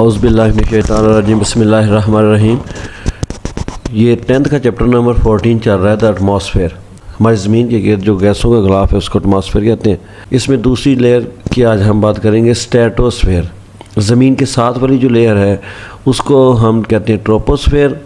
औज़ुबिल्लाहिमिनश्शैतानिर्रजीम बिस्मिल्लाहिर्रहमानिर्रहीम। ये 10th का चैप्टर नंबर 14 चल रहा है द एटमॉस्फेयर। हमारी ज़मीन के गिर्द जो गैसों का गिलाफ है उसको एटमॉस्फेयर कहते हैं। इसमें दूसरी लेयर की आज हम बात करेंगे स्ट्रेटोस्फेयर। ज़मीन के साथ वाली जो लेयर है उसको हम कहते हैं ट्रोपोस्फेयर।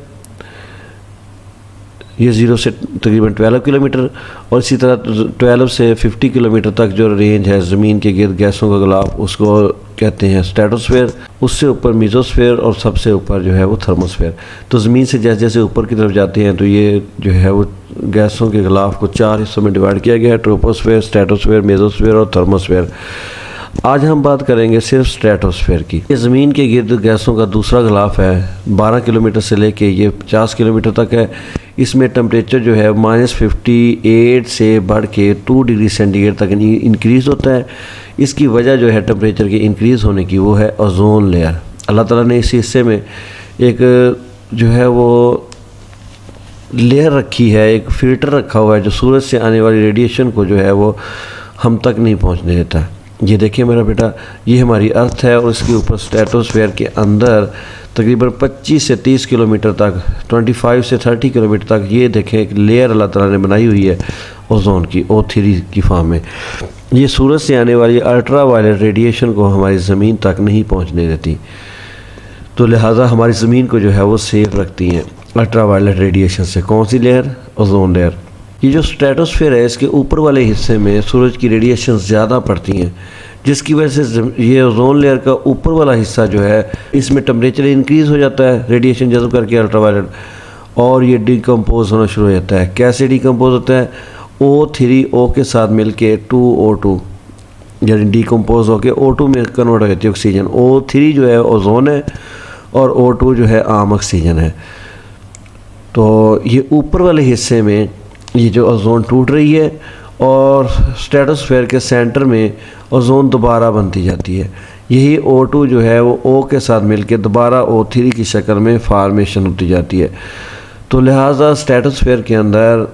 ये 0 से तकरीबन 12 किलोमीटर और इसी तरह 12 से 50 किलोमीटर तक जो रेंज है ज़मीन के गिर्द गैसों का गिलाफ उसको कहते हैं स्ट्रेटोस्फेयर। उससे ऊपर मीज़ोस्फेयर और सबसे ऊपर जो है वो थर्मोस्फेयर। तो ज़मीन से जैसे जैसे ऊपर की तरफ जाते हैं तो ये जो है वो गैसों के गिलाफ को 4 हिस्सों में डिवाइड किया गया है, ट्रोपोस्फेयर, स्ट्रेटोस्फेयर, मीज़ोस्फेयर और थर्मोस्फेयर। आज हम बात करेंगे सिर्फ स्ट्रेटोस्फेयर की। ये ज़मीन के गिर्द गैसों का दूसरा गिलाफ है, 12 किलोमीटर से लेके ये 50 किलोमीटर तक है। इसमें टेम्परेचर जो है -58 से बढ़ के 2 डिग्री सेंटीग्रेड तक इंक्रीज़ होता है। इसकी वजह जो है टेम्परेचर के इंक्रीज़ होने की वो है ओजोन लेयर। अल्लाह ताला ने इस हिस्से में एक जो है वो लेयर रखी है, एक फ़िल्टर रखा हुआ है जो सूरज से आने वाली रेडिएशन को जो है वो हम तक नहीं पहुंचने देता। ये देखिए मेरा बेटा, ये हमारी अर्थ है और इसके ऊपर स्ट्रेटोस्फेयर के अंदर तकरीबन 25 से 30 किलोमीटर तक, 25 से 30 किलोमीटर तक ये देखें एक लेयर अल्लाह ताला ने बनाई हुई है ओजोन की, O3 की फॉर्म में। ये सूरज से आने वाली अल्ट्रा वायलेट रेडिएशन को हमारी ज़मीन तक नहीं पहुंचने देती, तो लिहाजा हमारी ज़मीन को जो है वो सेफ रखती हैं अल्ट्रा वायलेट रेडिएशन से। कौन सी लेयर? Ozone layer. ये जो स्ट्रेटोस्फेयर है इसके ऊपर वाले हिस्से में सूरज की रेडिएशन ज़्यादा पड़ती हैं, जिसकी वजह से ये ओजोन लेयर का ऊपर वाला हिस्सा जो है इसमें टेम्परेचर इंक्रीज़ हो जाता है रेडिएशन जज़ब करके अल्ट्रावायलेट, और ये डिकम्पोज होना शुरू हो जाता है। कैसे डिकम्पोज होता है? O3O के साथ मिल के 2O2 यानी डिकम्पोज होकर O2 में कन्वर्ट हो जाती है ऑक्सीजन। O3 जो है ओजोन है और O2 जो है आम ऑक्सीजन है। तो ये ऊपर वाले हिस्से में ये जो ओजोन टूट रही है और स्ट्रेटोस्फेयर के सेंटर में ओजोन दोबारा बनती जाती है। यही O2 जो है वो O के साथ मिलके दोबारा O3 की शक्ल में फार्मेशन होती जाती है। तो लिहाजा स्ट्रेटोस्फेयर के अंदर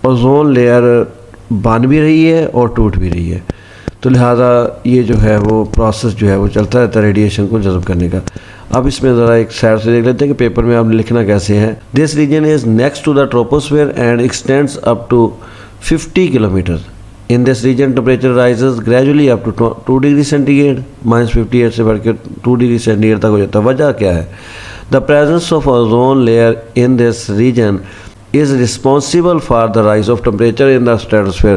ओजोन लेयर बन भी रही है और टूट भी रही है। तो लिहाजा ये जो है वो प्रोसेस जो है वो चलता रहता है रेडिएशन को जज़ब करने का। अब इसमें ज़रा एक साइड से देख लेते हैं कि पेपर में आपने लिखना कैसे है। This region is next to the troposphere and extends up to 50 kilometre. In this region temperature rises gradually up to 2 degree centigrade, -58 से बढ़ के 2 डिग्री सेंटीग्रेड तक हो जाता है। वजह क्या है? The presence of ozone layer in this region is responsible for the rise of temperature in the stratosphere.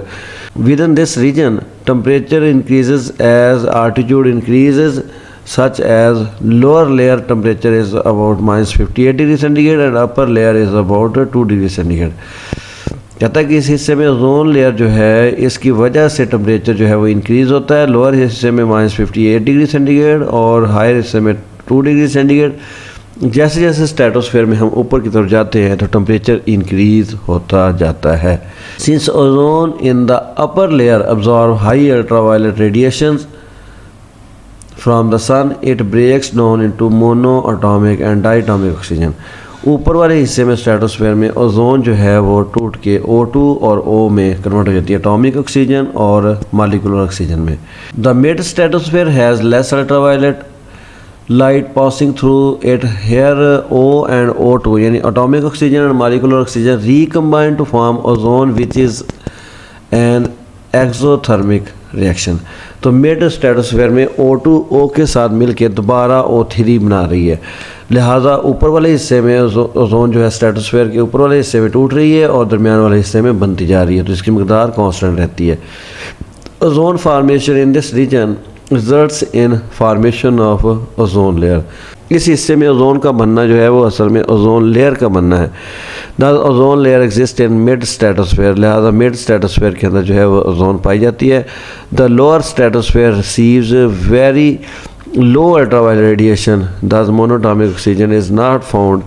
Within this region, temperature increases as altitude increases, such as lower layer temperature is about -58 degree centigrade and upper layer is about 2 degree centigrade. कहता है कि इस हिस्से में ozone layer जो है इसकी वजह से टेम्परेचर जो है वो इंक्रीज़ होता है। लोअर हिस्से में -58 डिग्री सेंटीग्रेड और हायर हिस्से में 2 डिग्री सेंटीग्रेड। जैसे जैसे स्ट्रेटोस्फेयर में हम ऊपर की तरफ जाते हैं तो टेम्परेचर इंक्रीज होता जाता है। Since ozone in the upper layer absorb high ultraviolet radiations from the sun, it breaks down into monoatomic and diatomic oxygen. ऊपर वाले हिस्से में स्ट्रेटोस्फेयर में ओजोन जो है वो टूट के O2 और O में कन्वर्ट हो जाती है, एटॉमिक ऑक्सीजन और मॉलिक्यूलर ऑक्सीजन में। The mid stratosphere has less ultraviolet light passing through it. Here O and O2 यानी atomic oxygen and molecular oxygen recombine to form ozone, which is an exothermic reaction. तो mid stratosphere में O2 O के साथ मिलके दोबारा O3 बना रही है। लिहाजा ऊपर वाले हिस्से में ओजोन जो है स्ट्रेटोस्फेयर के ऊपर वाले हिस्से में टूट रही है और दरमियान वाले हिस्से में बनती जा रही है, तो इसकी मकदार कांस्टेंट रहती है। Ozone formation in this region results in formation of ozone layer. इस हिस्से में ओजोन का बनना जो है वो असल में ओजोन लेयर का बनना है। The ozone layer exist in mid stratosphere. लिहाजा मिड स्ट्रेटोस्फेयर के अंदर जो है वो ओजोन पाई जाती है। The lower stratosphere receives very low ultraviolet radiation, thus monatomic oxygen is not found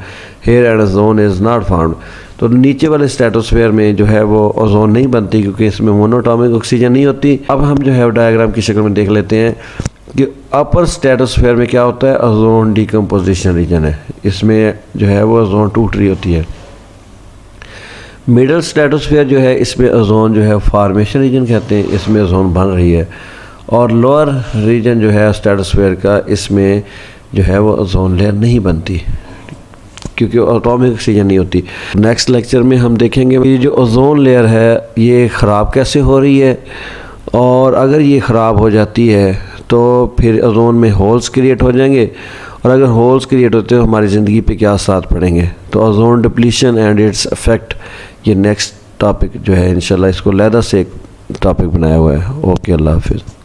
here and ozone is not found. तो नीचे वाले स्ट्रेटोस्फेयर में जो है वो ओजोन नहीं बनती क्योंकि इसमें मोनोटॉमिक ऑक्सीजन नहीं होती। अब हम जो है डायग्राम की शक्ल में देख लेते हैं कि अपर स्ट्रेटोस्फेयर में क्या होता है। ओजोन डिकम्पोजिशन रीजन है, इसमें जो है वो ओजोन टूट रही होती है। मिडल स्ट्रेटोस्फेयर जो है इसमें ओजोन जो है फार्मेशन रीजन कहते हैं, इसमें ओजोन बन रही है। और लोअर रीजन जो है स्ट्रेटोस्फेयर का, इसमें जो है वो ओजोन लेयर नहीं बनती, क्योंकि एटॉमिक ऑक्सीजन नहीं होती। नेक्स्ट लेक्चर में हम देखेंगे ये जो ओजोन लेयर है ये ख़राब कैसे हो रही है, और अगर ये ख़राब हो जाती है तो फिर ओजोन में होल्स क्रिएट हो जाएंगे, और अगर होल्स क्रिएट होते हैं तो हमारी ज़िंदगी पे क्या असर पड़ेंगे। तो ozone depletion and its effect, ये नेक्स्ट टॉपिक जो है इंशाल्लाह इसको अलहदा से एक टॉपिक बनाया हुआ है। ओके, अल्लाह हाफिज़।